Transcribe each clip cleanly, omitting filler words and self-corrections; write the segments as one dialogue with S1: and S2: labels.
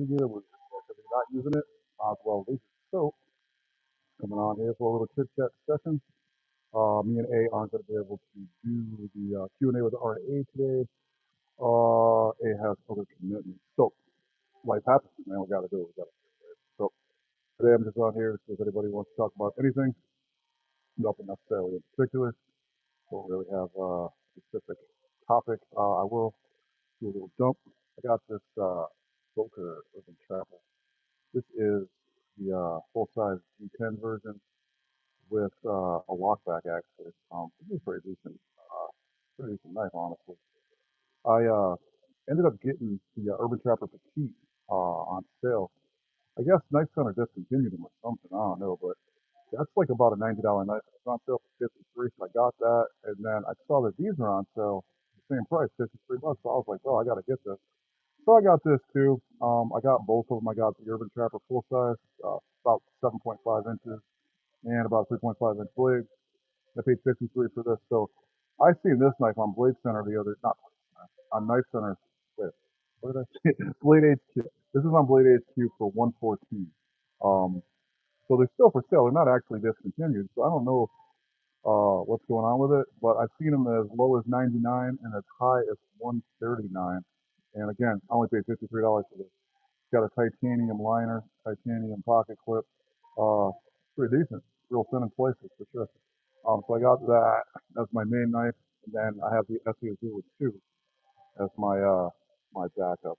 S1: gear was not using it. Well, at least so coming on here for a little chit chat session. Me and A aren't going to be able to do the Q&A with RA today. A has other commitments. So life happens, man. We got to do it. We got to do it. So today I'm just on here. So if anybody wants to talk about anything, nothing necessarily in particular. Don't really have a specific topic. I will do a little dump. I got this Boker Urban Travel. This is the full-size G10 version with a lockback actually. This is pretty decent knife, honestly. I ended up getting the Urban Trapper Petite on sale. I guess Knife Center discontinued them or something. I don't know, but that's like about a $90 knife. It's on sale for 53, so I got that. And then I saw that these are on sale, the same price, 53 bucks. So I was like, oh, I got to get this. So I got this too. I got both of them. I got the Urban Trapper full size, about 7.5 inches, and about 3.5 inch blade. I paid 53 for this. So I seen this knife on Blade Center the other, not on Knife Center. Wait, what did I say? Blade HQ. This is on Blade HQ for 114. Um, so they're still for sale. They're not actually discontinued. So I don't know what's going on with it, but I've seen them as low as 99 and as high as 139. And again, I only paid $53 for this. It's got a titanium liner, titanium pocket clip. Pretty decent. Real thin in places for sure. So I got that as my main knife, and then I have the SE02 as my backup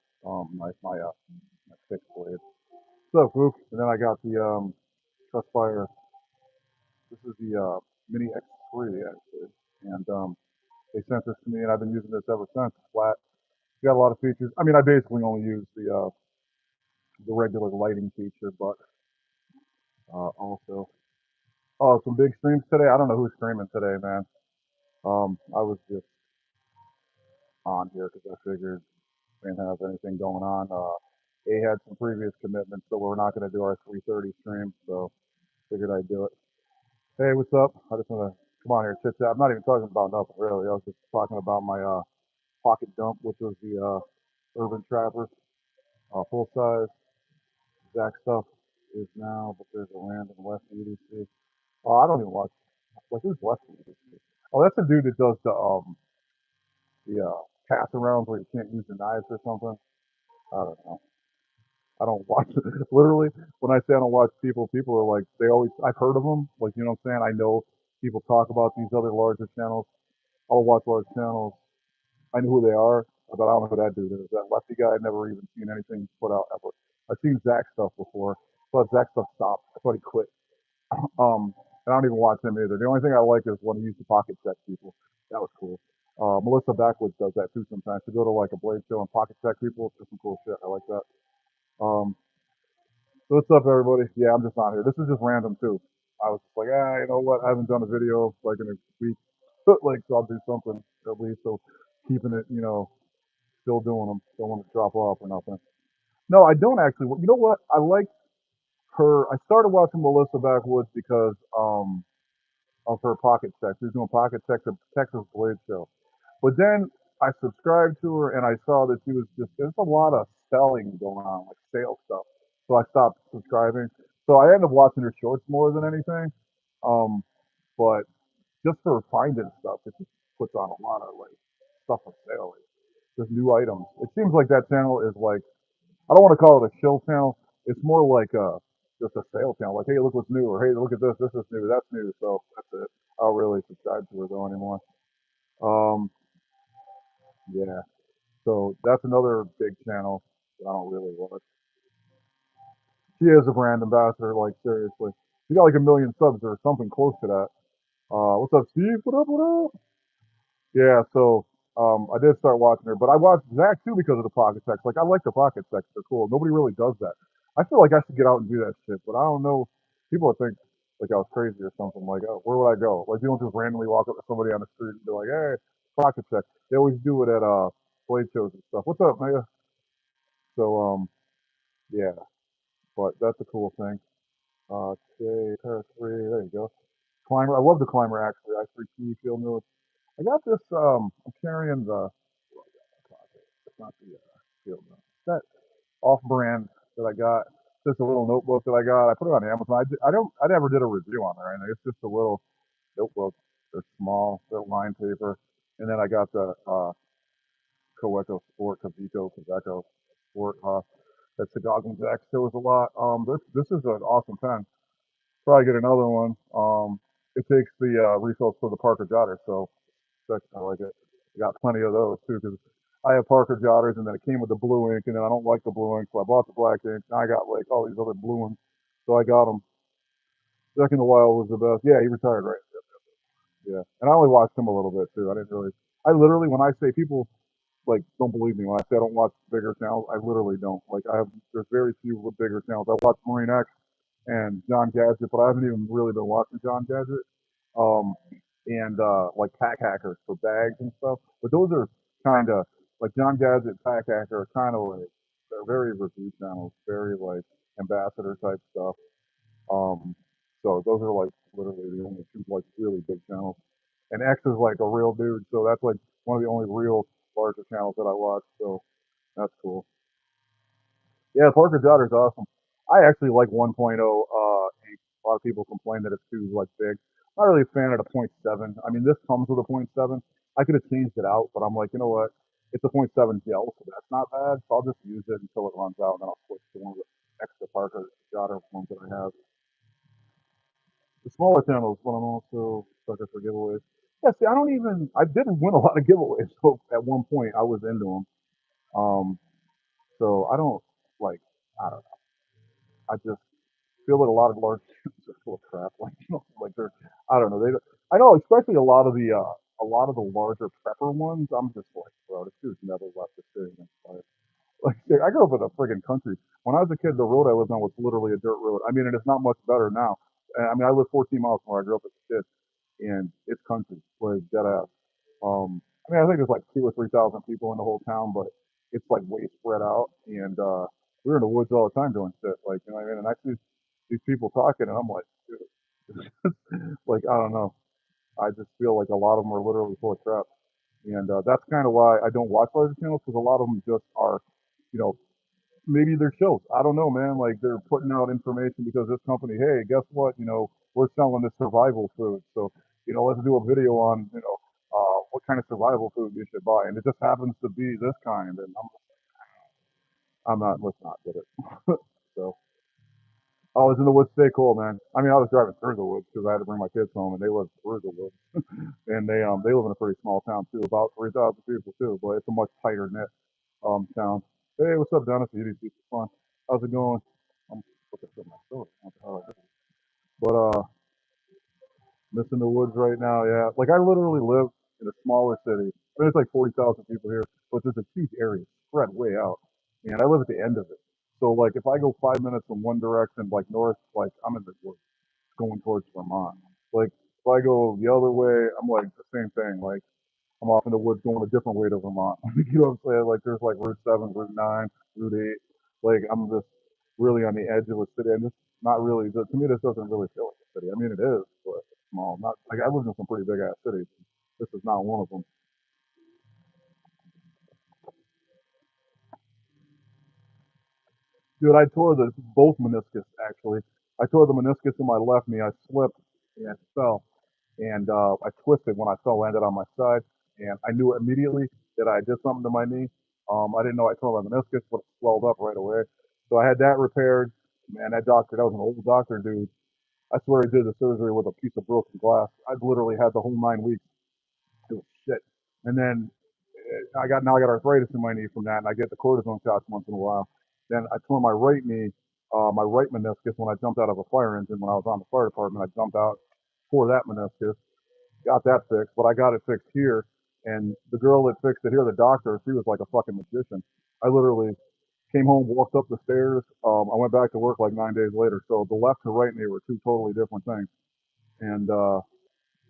S1: my fixed blade. So, Fook, and then I got the Trustfire. This is the Mini X3 actually, and they sent this to me, and I've been using this ever since. It's flat. It's got a lot of features. I mean, I basically only use the regular lighting feature, but also some big streams today. I don't know who's streaming today, man. I was just on here because I figured we didn't have anything going on. A had some previous commitments, so we're not going to do our 3:30 stream. So figured I'd do it. Hey, what's up? I just want to come on here, chit chat. I'm not even talking about nothing really. I was just talking about my pocket dump, which was the Urban Trapper, full size. Exact stuff is now, but there's a random West EDC. Oh, I don't even watch. Like who's West EDC? Oh, that's the dude that does the pass arounds where you can't use your knives or something. I don't know. I don't watch it. Literally, when I say I don't watch people, people are like, they always, I've heard of them. Like, you know what I'm saying? I know people talk about these other larger channels. I'll watch large channels. I know who they are, but I don't know who that dude is. That lefty guy, I've never even seen anything put out ever. I've seen Zach stuff before, but Zach stuff stopped. I thought he quit. And I don't even watch him either. The only thing I like is when he used to pocket check people. That was cool. Melissa Backwoods does that too sometimes. To go to like a blade show and pocket check people, it's some cool shit. I like that. Um, so what's up, everybody? Yeah, I'm just on here. This is just random too. I was just like, you know what? I haven't done a video like in a week, like so I'll do something at least. So keeping it, still doing them. Don't want to drop off or nothing. No, I don't actually. You know what? I like her. I started watching Melissa Backwoods because of her pocket check. She was doing pocket check at Texas Blade Show. But then I subscribed to her and I saw that she was just there's a lot of selling going on, like sales stuff. So I stopped subscribing. So I ended up watching her shorts more than anything. Um, but just for finding stuff, it just puts on a lot of like stuff for sale, like, just new items. It seems like that channel is like I don't want to call it a shill channel. It's more like just a sale channel. Like, hey, look what's new, or hey, look at this. This is new. That's new. So that's it. I don't really subscribe to her though anymore. Um, yeah. So that's another big channel that I don't really watch. She is a brand ambassador, like seriously. She got like a million subs or something close to that. What's up, Steve? What up? What up? Yeah. So I did start watching her, but I watched Zach too because of the pocket checks. Like I like the pocket checks; they're cool. Nobody really does that. I feel like I should get out and do that shit, but I don't know. People would think like I was crazy or something. Like, oh, where would I go? Like, you don't just randomly walk up to somebody on the street and be like, "Hey, pocket check." They always do it at blade shows and stuff. What's up, Maya? So yeah, but that's a cool thing. Today, Pair 3, there you go. Climber, I love the Climber actually. I3T field notes. I got this. I'm carrying the. It's not the field notes. That. off-brand that I got. Just a little notebook that I got. I put it on Amazon. I never did a review on it or anything. It's just a little notebook. They're small. They're line paper. And then I got the Coeco Sport, Coveco Sport. That Goggins X shows a lot. This is an awesome pen. Probably get another one. It takes the refills for the Parker Jotter, so I like it. I got plenty of those too because I have Parker Jotters, and then it came with the blue ink, and then I don't like the blue ink, so I bought the black ink. Now I got like all these other blue ones, so I got them. Second in the Wild was the best. Yeah, he retired, right? Yeah, and I only watched him a little bit too. I didn't really. I literally, when I say people like don't believe me when I say I don't watch bigger channels, I literally don't. Like I have, there's very few with bigger channels. I watch Marine X and John Gadget, but I haven't even really been watching John Gadget. Um, and like Pack Hackers for bags and stuff. But those are kind of like John Gadget, Pack Hacker are kind of like they're very review channels, very like ambassador type stuff. Um, so those are like literally the only two like really big channels. And X is like a real dude, so that's like one of the only real larger channels that I watch. So that's cool. Yeah, Parker Jotter's awesome. I actually like 1.0 ink. A lot of people complain that it's too like big. I'm not really a fan of the point 0.7. I mean, this comes with a point 0.7. I could have changed it out, but I'm like, you know what? It's a point 0.7 gel, so that's not bad. So I'll just use it until it runs out, and then I'll switch to one of the extra Parker Jotter ones that I have. The smaller channels, but I'm also sucker for giveaways. Yeah, see, I didn't win a lot of giveaways. So at one point, I was into them. So I don't like, I don't know. I just feel that a lot of large teams are full of crap. Like like they're I don't know. I know, especially a lot of the larger prepper ones. I'm just like, bro, this dude's never left the city. Like I grew up in a friggin' country. When I was a kid, the road I lived on was literally a dirt road. I mean, and it's not much better now. I mean, I live 14 miles from where I grew up as a kid, and it's country, like dead ass. I mean, I think there's like 2 or 3 thousand people in the whole town, but it's like way spread out. And we were in the woods all the time doing shit. Like, you know what I mean? And I see these people talking, and I'm like, dude, like I don't know. I just feel like a lot of them are literally full of crap, and that's kind of why I don't watch larger channels because a lot of them just are, you know, maybe they're shows. I don't know, man. Like they're putting out information because this company, hey, guess what? You know, we're selling this survival food. So, you know, let's do a video on, what kind of survival food you should buy. And it just happens to be this kind. And I'm not, let's not get it. So, I was in the woods. Stay cool, man. I mean, I was driving through the woods because I had to bring my kids home and they live through the woods. And they live in a pretty small town too, about 3,000 people too, but it's a much tighter knit town. Hey, what's up, Dennis? EDC fun. How's it going? I'm looking for my story. But missing the woods right now. Yeah, like I literally live in a smaller city. I mean, it's like 40,000 people here, but there's a huge area spread way out, and I live at the end of it. So like, if I go 5 minutes in one direction, like north, like I'm in the woods going towards Vermont. Like if I go the other way, I'm like the same thing. Like I'm off in the woods going a different way to Vermont. You know what I'm saying? Like there's like Route 7, Route 9, Route 8. Like I'm just really on the edge of a city. And just not really, to me, this doesn't really feel like a city. I mean, it is, but it's small. Not like I lived in some pretty big ass cities. This is not one of them. Dude, I tore the both meniscus actually. I tore the meniscus in my left knee. I slipped and fell, and I twisted when I fell, landed on my side, and I knew immediately that I did something to my knee. I didn't know I tore my meniscus, but it swelled up right away. So I had that repaired. Man, that doctor, that was an old doctor, dude. I swear he did the surgery with a piece of broken glass. I literally had the whole 9 weeks. It was shit. And then I got arthritis in my knee from that, and I get the cortisone shots once in a while. Then I tore my right knee, my right meniscus when I jumped out of a fire engine when I was on the fire department. I jumped out, tore that meniscus, got that fixed, but I got it fixed here. And the girl that fixed it here, the doctor, she was like a fucking magician. I literally came home, walked up the stairs. I went back to work like 9 days later. So the left to right knee were two totally different things. And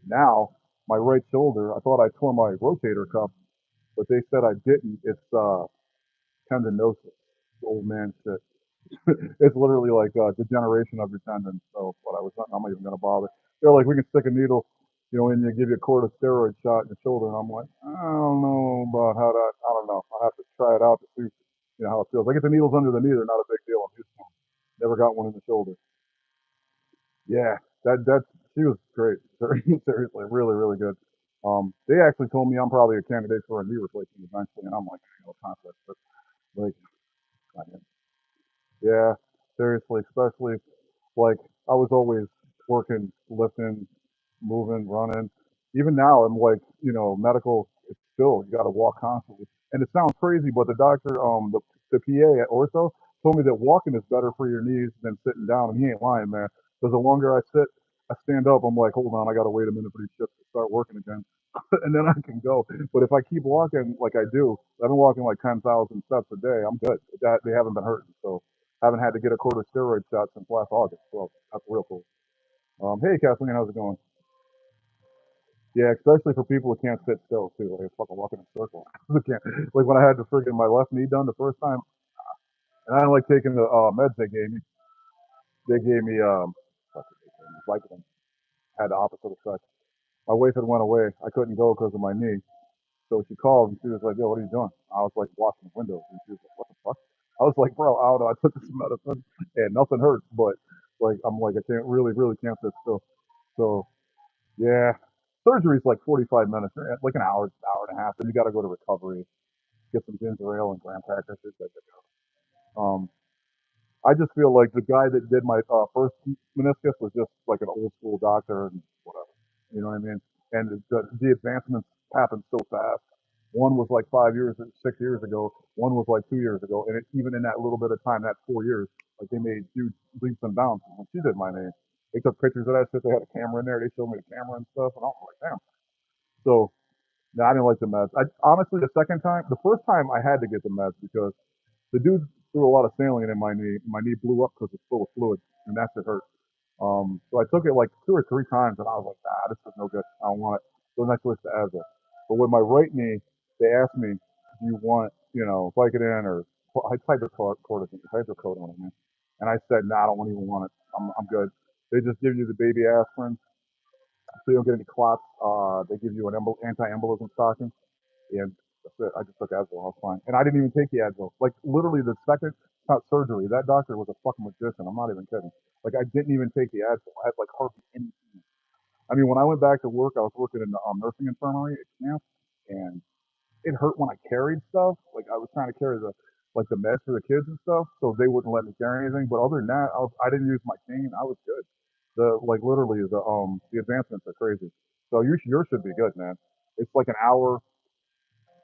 S1: now my right shoulder, I thought I tore my rotator cuff, but they said I didn't. It's tendinosis, old man shit. It's literally like degeneration of your tendons. So what I was, I'm not even gonna bother. They're like, we can stick a needle, and you give you a corticosteroid shot in your shoulder, and I'm like, I don't know about how that. I don't know. I have to try it out to see. You know how it feels. I get the needles under the knee; they're not a big deal. I'm used to them. Never got one in the shoulder. Yeah, that she was great. Seriously, really, really good. They actually told me I'm probably a candidate for a knee replacement eventually, and I'm like, no conflict, but like, I mean, yeah, seriously, especially like I was always working, lifting, moving, running. Even now, I'm like, medical. It's still you got to walk constantly, and it sounds crazy, but the doctor, the PA at ortho, told me that walking is better for your knees than sitting down, and he ain't lying, man. Because the longer I sit, I stand up. I'm like, hold on, I got to wait a minute for these shifts to start working again, and then I can go. But if I keep walking like I do, I've been walking like 10,000 steps a day. I'm good. That they haven't been hurting, so haven't had to get a corticosteroid shot since last August. So that's real cool. Hey Kathleen, how's it going? Yeah, especially for people who can't sit still too. Like fucking walking in a circle. Can't, like when I had the friggin' my left knee done the first time, and I didn't like taking the meds they gave me. They gave me what's it, Vicodin. Had the opposite effect. My wife had went away. I couldn't go because of my knee. So she called and she was like, "Yo, what are you doing?" I was like washing windows, and she was like, "What the fuck?" I was like, "Bro, I don't know. I took this medicine and nothing hurts, but like I'm like I can't really can't sit still." So yeah, surgery's like 45 minutes, like an hour and a half. Then you got to go to recovery, get some ginger ale and graham crackers. Um, I just feel like the guy that did my first meniscus was just like an old school doctor and whatever. You know what I mean? And the advancements happened so fast. One was like 5 years, 6 years ago. One was like 2 years ago. And even in that little bit of time, that 4 years, like they made huge leaps and bounds. When she did my name, they took pictures of that shit. They had a camera in there. They showed me the camera and stuff. And I was like, damn. So no, I didn't like the meds. I honestly, the first time I had to get the meds because the dude threw a lot of saline in my knee. My knee blew up because it's full of fluid, and that shit hurt. So I took it like 2 or 3 times, and I was like, ah, this is no good. I don't want it. So then I switched to Advil. But with my right knee, they asked me, do you want, Vicodin or hydrocodone, man? And I said, nah, I don't even want it. I'm good. They just give you the baby aspirin so you don't get any clots. They give you an anti-embolism stocking, and that's it. I just took Advil. I was fine, and I didn't even take the Advil. Like literally, the second not surgery, that doctor was a fucking magician. I'm not even kidding. Like I didn't even take the Advil. I had like hardly any. I mean, when I went back to work, I was working in the nursing infirmary at camp, and it hurt when I carried stuff. Like I was trying to carry the meds for the kids and stuff, so they wouldn't let me carry anything. But other than that, I didn't use my cane. I was good. Literally the advancements are crazy. So yours should be good, man. It's like an hour.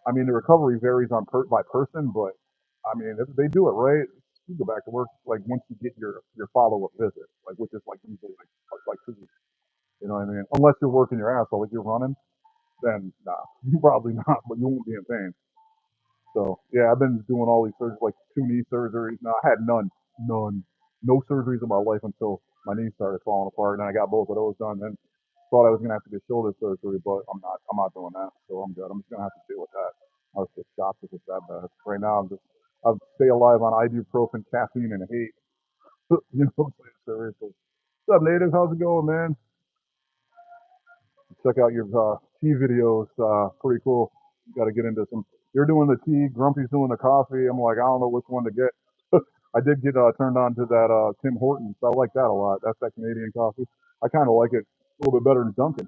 S1: I mean, the recovery varies by person, but I mean, if they do it right, you go back to work like once you get your follow up visit, like which is like usually like 2 weeks. You know what I mean? Unless you're working your ass off, like you're running, then nah, probably not. But you won't be in pain. So yeah, I've been doing all these surgeries, like 2 knee surgeries. No, I had none, no surgeries in my life until my knees started falling apart, and then I got both of those done. Then thought I was gonna have to get shoulder surgery, but I'm not. I'm not doing that. So I'm good. I'm just gonna have to deal with that. I was just shocked if it's that bad. Right now, I stay alive on ibuprofen, caffeine, and hate. You know what I'm saying? Seriously. What's up, native? How's it going, man? Check out your tea videos. Pretty cool. Got to get into some. You're doing the tea. Grumpy's doing the coffee. I'm like, I don't know which one to get. I did get turned on to that Tim Hortons. I like that a lot. That's that Canadian coffee. I kind of like it a little bit better than Dunkin'.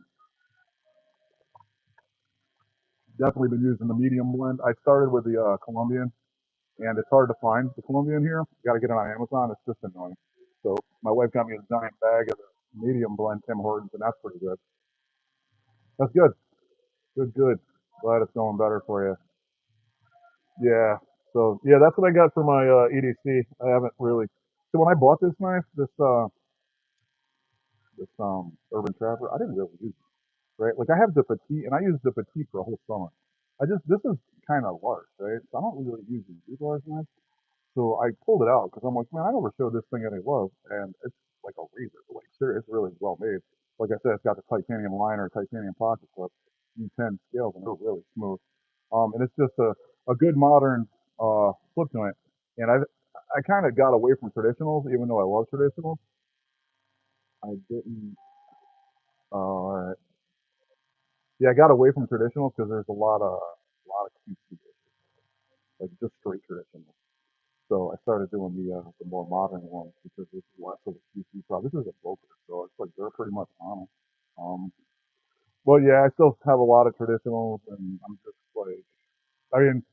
S1: Definitely been using the medium blend. I started with the Colombian, and it's hard to find the Colombian here. You got to get it on Amazon. It's just annoying. So my wife got me a giant bag of the medium blend Tim Hortons, and that's pretty good. That's good. Good. Glad it's going better for you. Yeah. So yeah, that's what I got for my EDC. I haven't really. So when I bought this knife, this Urban Trapper, I didn't really use it, right? Like I have the petite, and I used the petite for a whole summer. This is kind of large, right? So I don't really use these large knives. So I pulled it out because I'm like, man, I never showed this thing any love, and it's like a razor. Like, seriously, it's really well made. Like I said, it's got the titanium liner, titanium pocket clip, U10 scales, and they're really smooth. And it's just a good modern flip joint. And I kind of got away from traditionals, even though I love traditionals. I didn't. All right. Yeah, I got away from traditionals because there's a lot of QC, like just straight traditional. So I started doing the more modern ones because it's less of a QC problem. This is a broker, so it's like they're pretty much on it. Um, but yeah, I still have a lot of traditionals, and I'm just like, I mean,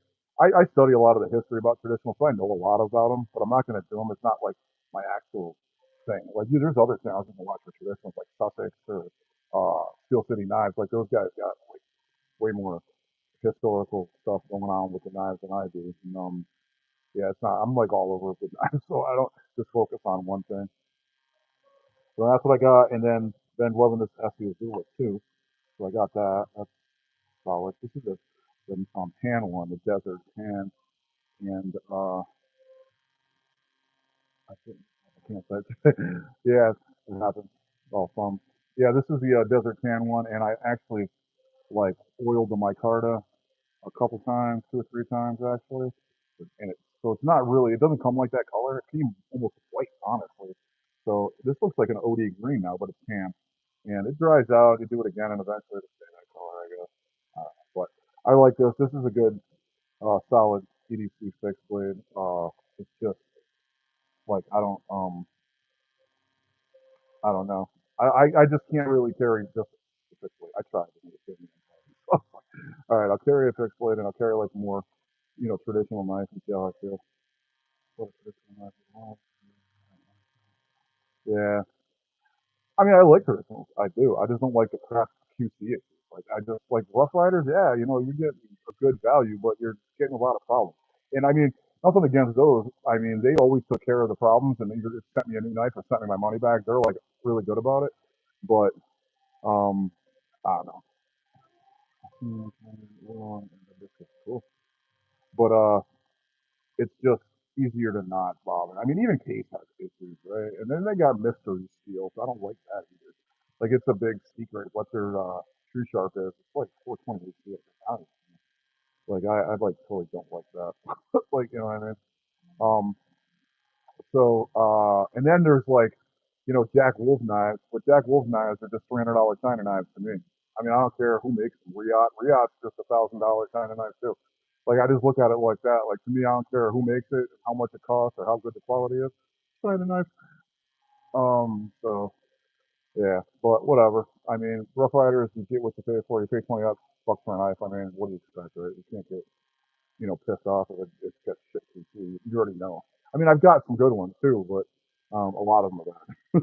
S1: I study a lot of the history about traditionals, so I know a lot about them, but I'm not going to do them. It's not like my actual thing. Like, there's other channels you can watch for traditionals, like Sussex or Steel City Knives. Like, those guys got like way more historical stuff going on with the knives than I do. And, yeah, it's not. I'm like all over with knives, so I don't just focus on one thing. So that's what I got, and then been loving this SU Azula too. So I got that. That's solid. This is the tan one, the desert tan, and I can't say. Yeah, it happens. Oh, yeah, this is the desert tan one, and I actually like oiled the micarta a couple times, 2 or 3 times actually, and so it's not really. It doesn't come like that color. It came almost white, honestly. So this looks like an OD green now, but it's tan, and it dries out. You do it again, and eventually it'll stay that color, I guess. But I like this. This is a good, solid EDC fixed blade. It's just like I don't know. I just can't really carry just a fixed blade. I tried to make it. All right, I'll carry a fixed blade, and I'll carry like more, traditional knife and see how I feel. What a traditional knife is. Yeah, I mean, I like traditionals. I do. I just don't like the crap QC issues. Like, I just like Rough Riders. Yeah, you get a good value, but you're getting a lot of problems. And I mean, nothing against those. I mean, they always took care of the problems and either just sent me a new knife or sent me my money back. They're like really good about it. But um, I don't know. Cool. But it's just easier to not bother. I mean, even Case has issues, right? And then they got mystery steel, so I don't like that either. Like, it's a big secret what their true sharp is. It's like 420 steel. Like, I like totally don't like that. Like, you know what I mean? Um, and then there's like, Jack Wolf knives, but Jack Wolf knives are just $300 China knives to me. I mean, I don't care who makes them. Riot's just $1,000 China knife too. Like, I just look at it like that. Like, to me, I don't care who makes it, how much it costs, or how good the quality is. China knife. So yeah, but whatever. I mean, Rough Riders, you get what you pay for. You pay 20 bucks for a knife. I mean, what do you expect, right? You can't get pissed off if it gets shit to you. You already know. I mean, I've got some good ones too, but a lot of them are bad.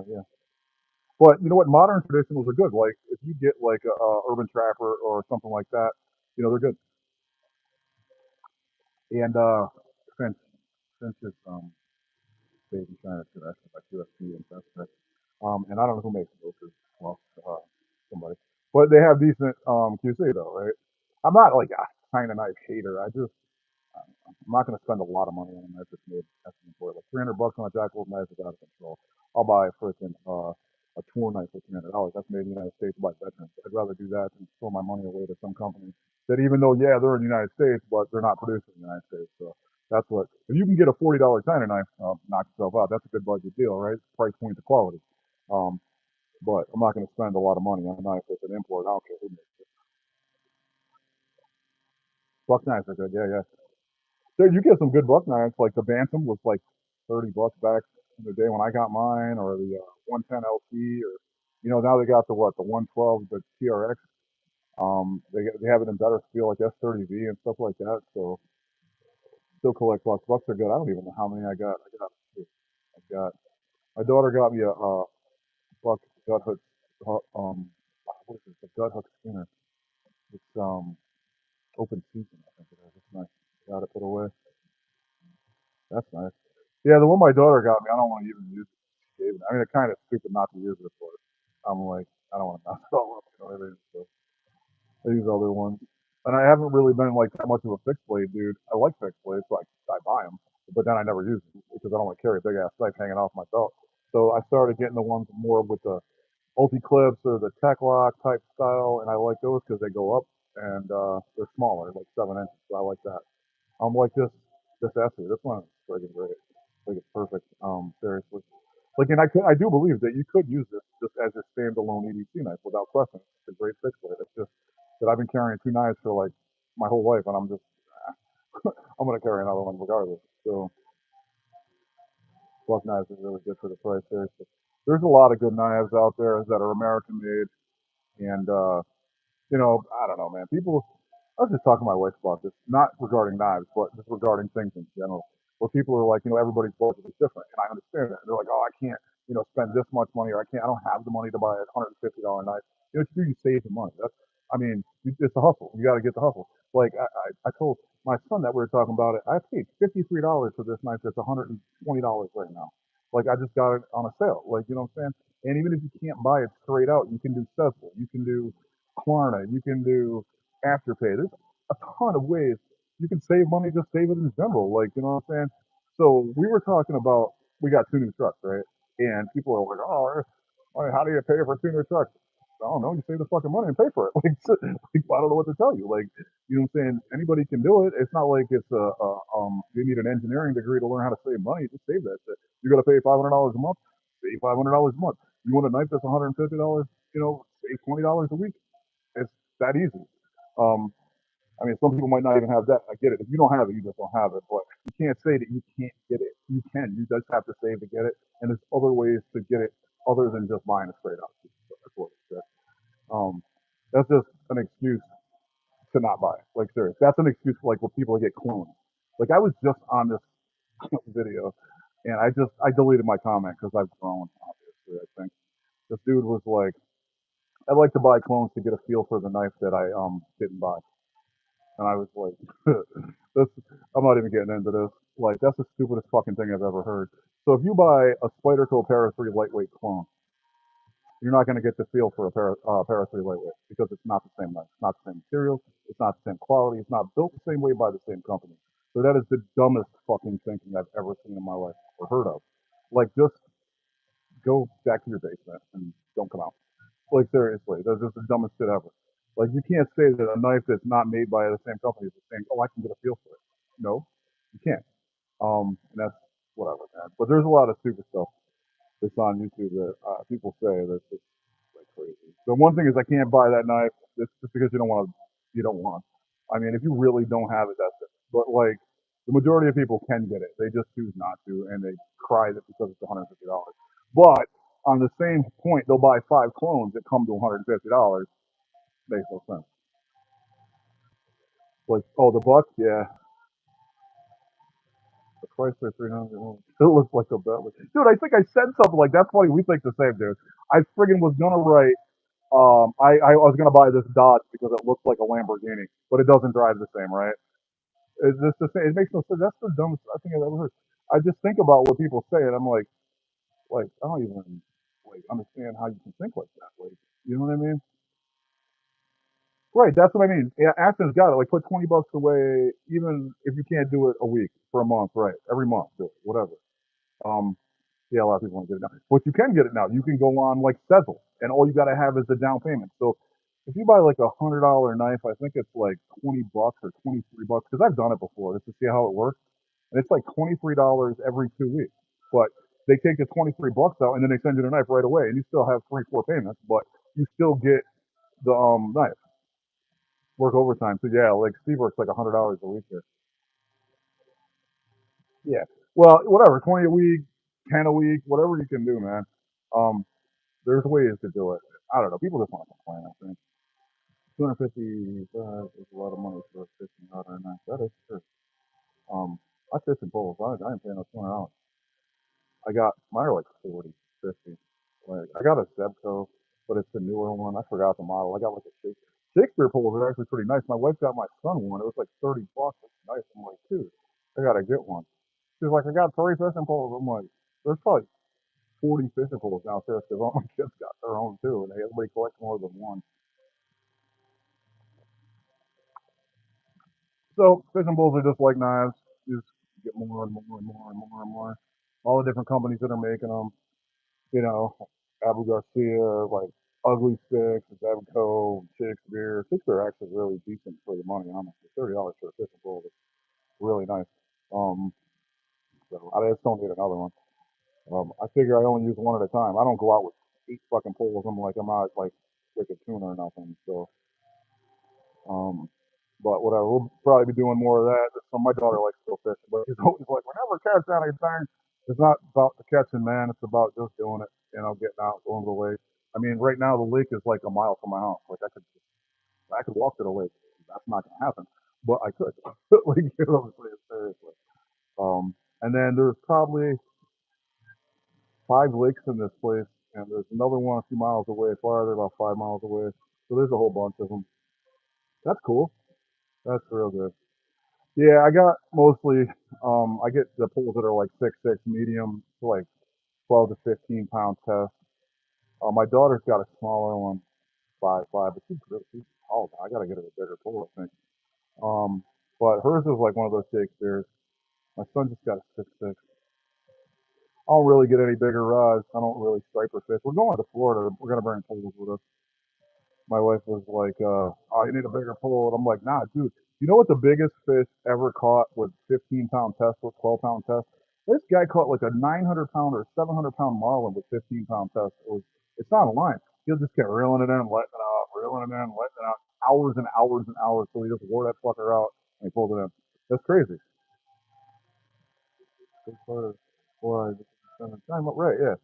S1: Yeah. But you know what? Modern traditionals are good. Like if you get like a Urban Trapper or something like that, they're good. And Finch, Finch is baby China connection by QSP and Fest. And I don't know who makes those. Well, somebody. But they have decent QC though, right? I'm not like a China knife hater. I'm not going to spend a lot of money on a knife that's made custom for it. Like 300 bucks on a Jack Wolf knife is out of control. I'll buy a freaking a tour knife for $300. That's made in the United States by veterans. I'd rather do that than throw my money away to some company that, even though yeah they're in the United States, but they're not produced in the United States. So that's what, if you can get a $40 China knife, knock yourself out. That's a good budget deal, right? Price point to quality. Um, but I'm not going to spend a lot of money on a knife that's an import. I don't care who makes it. Buck knives are good. Yeah, yeah. Dude, you get some good buck knives. Like the Bantam was like 30 bucks back in the day when I got mine, or the 110 LT, or now they got the what, the 112, the TRX. They have it in better steel, like S30V and stuff like that. So still collect bucks. Bucks are good. I don't even know how many I got. I got my daughter got me a buck gut hook. What is it? The gut hook spinner. It's open season. I think it is. It's nice. Got it put away. That's nice. Yeah, the one my daughter got me, I don't want to even use it. She gave it. I mean, it's kind of stupid not to use it for it. I'm like, I don't want to mess it all up. You know what I mean? So I use other ones. And I haven't really been like that much of a fixed blade dude. I like fixed blades, so I buy them, but then I never use them because I don't want to carry a big ass knife hanging off my belt. So I started getting the ones more with the multi clips or the tech lock type style, and I like those because they go up and they're smaller, like 7 inches. So I like that. Like this essay. This one is friggin' great. Like it's perfect. Seriously. Like, and I do believe that you could use this just as a standalone EDC knife without question. It's a great fix for it. It's just that I've been carrying two knives for like my whole life, and I'm just I'm gonna carry another one regardless. So buck knives are really good for the price there. So there's a lot of good knives out there that are American made, and I don't know, man. People, I was just talking to my wife about this, not regarding knives, but just regarding things in general. Where people are like, everybody's budget is different, and I understand that. They're like, oh, I can't, spend this much money, or I don't have the money to buy a $150 knife. It's you save the money. I mean, it's a hustle. You got to get the hustle. Like I told my son that we were talking about it. I paid $53 for this knife. That's $120 right now. Like I just got it on a sale. Like what I'm saying. And even if you can't buy it straight out, you can do Cecil. You can do Klarna. You can do Afterpay. There's a ton of ways you can save money. Just save it in general. Like what I'm saying. So we were talking about we got two new trucks, right? And people are like, oh, how do you pay for two new trucks? I don't know. You save the fucking money and pay for it. Like I don't know what to tell you. Like what I'm saying. Anybody can do it. It's not like it's you need an engineering degree to learn how to save money. Just save that shit. You're gonna pay $500 a month. Save $500 a month. You want a knife that's $150? Save $20 a week. It's that easy. Um, I mean, some people might not even have that. I get it. If you don't have it, you just don't have it. But you can't say that you can't get it. You can. You just have to save to get it. And there's other ways to get it other than just buying it straight out. So that's what it said. Um, that's just an excuse to not buy it. Like serious. That's an excuse for like when people get cloned. Like I was just on this video, and I deleted my comment because I've grown. Obviously, I think this dude was like, I like to buy clones to get a feel for the knife that I didn't buy. And I was like, this, I'm not even getting into this. Like, that's the stupidest fucking thing I've ever heard. So if you buy a Spyderco Para 3 lightweight clone, you're not going to get the feel for a Para 3 lightweight because it's not the same knife. It's not the same material. It's not the same quality. It's not built the same way by the same company. So that is the dumbest fucking thinking I've ever seen in my life or heard of. Like, just go back to your basement and don't come out. Like seriously, that's just the dumbest shit ever. Like you can't say that a knife that's not made by the same company is the same. Oh, I can get a feel for it. No, you can't. And that's whatever, man. But there's a lot of stupid stuff that's on YouTube that people say that's just like crazy. The one thing is I can't buy that knife. It's just because you don't want to. You don't want. I mean, if you really don't have it, that's it. But like the majority of people can get it. They just choose not to, and they cry that because it's $150. But on the same point, they'll buy 5 clones that come to $150. Makes no sense. Like, oh, the buck, yeah, the price for 300. Still looks like a bet. Dude, I think I said something like that's funny. We think the same, dude. I friggin' was gonna write. I was gonna buy this Dodge because it looks like a Lamborghini, but it doesn't drive the same, right? It's just the same. It makes no sense. That's the dumbest thing I've ever heard. I just think about what people say, and I'm like I don't even like understand how you can think like that. Like, you know what I mean? Right, that's what I mean. Yeah, Acton's got it. Like, put $20 away, even if you can't do it a week for a month, right? Every month, do it, whatever. Um, yeah, a lot of people want to get it now, but you can get it now. You can go on like Sezzle, and all you got to have is the down payment. So if you buy like $100 knife, I think it's like $20 or $23 because I've done it before just to see how it works, and it's like $23 every 2 weeks. But they take the $23 out, and then they send you the knife right away, and you still have 3, 4 payments, but you still get the knife. Work overtime. So yeah, like Steve works like $100 a week here. Yeah. Well, whatever, 20 a week, 10 a week, whatever you can do, man. Um, there's ways to do it. I don't know. People just want to complain. I think 250 is a lot of money for a $15 knife. That is true. Um, I fish in bowls. I ain't paying no $200. I got mine are like 40, 50. Like I got a Zebco, but it's the newer one. I forgot the model. I got like a Shakespeare poles are actually pretty nice. My wife got my son one. It was like $30. It's nice. I'm like, dude, I gotta get one. She's like, I got 3 fishing poles. I'm like, there's probably 40 fishing poles downstairs because all my kids got their own too, and everybody collects more than one. So fishing poles are just like knives. You just get more and more and more and more and more. All the different companies that are making them. You know, Abu Garcia, like Ugly Sticks, Devco, Shakespeare. Shakespeare are actually really decent for the money, honestly. $30 for a fishing pole is really nice. Um, so I just don't need another one. I figure I only use one at a time. I don't go out with 8 fucking poles. I'm not like a tuna or nothing. So, um, But whatever, we'll probably be doing more of that. So my daughter likes to go fishing, but she's always like, "We never catch anything." It's not about the catching, man. It's about just doing it. Getting out, going to the lake. I mean, right now the lake is like a mile from my house. Like I could walk to the lake. That's not gonna happen, but I could. Like what I'm saying, seriously. And then there's probably 5 lakes in this place, and there's another one a few miles away, farther, about 5 miles away. So there's a whole bunch of them. That's cool. That's real good. Yeah, I got mostly. I get the poles that are like 6'6" medium, to like 12 to 15 pound test. My daughter's got a smaller one, 5'5", but she's tall. I gotta get her a bigger pole, I think. Um, but hers is like one of those Shakespeare's. My son just got a 6'6". I don't really get any bigger rods. I don't really stripe or fish. We're going to Florida. We're gonna bring poles with us. My wife was like, "Oh, you need a bigger pole," and I'm like, "Nah, dude. You know what the biggest fish ever caught with 15-pound test with 12-pound test? This guy caught like a 900-pound or 700-pound marlin with 15-pound test. It's not a line. He'll just get reeling it in, letting it out, reeling it in, letting it out, hours and hours and hours till he just wore that fucker out and he pulled it in. That's crazy. Boy, right? Yeah.